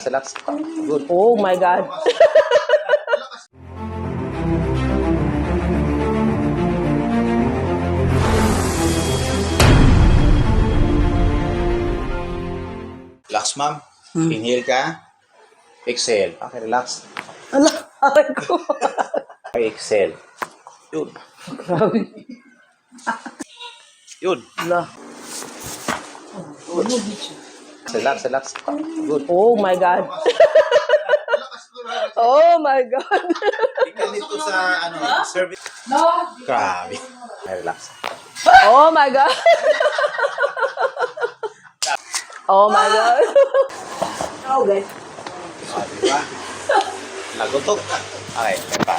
Relax. Good. Oh my God. Relax, ma'am. Inhale ka. Exhale. Okay, relax. Ala, aray ko. Okay, exhale. Yun. Grabe. Yun. Ala. Relax, relax. Good. Oh my God. Oh my God. Ikalit ko sa, service. Grabe. Okay, relax. Oh my God. Oh my God. Okay. Diba? Nagutok. Okay, pa.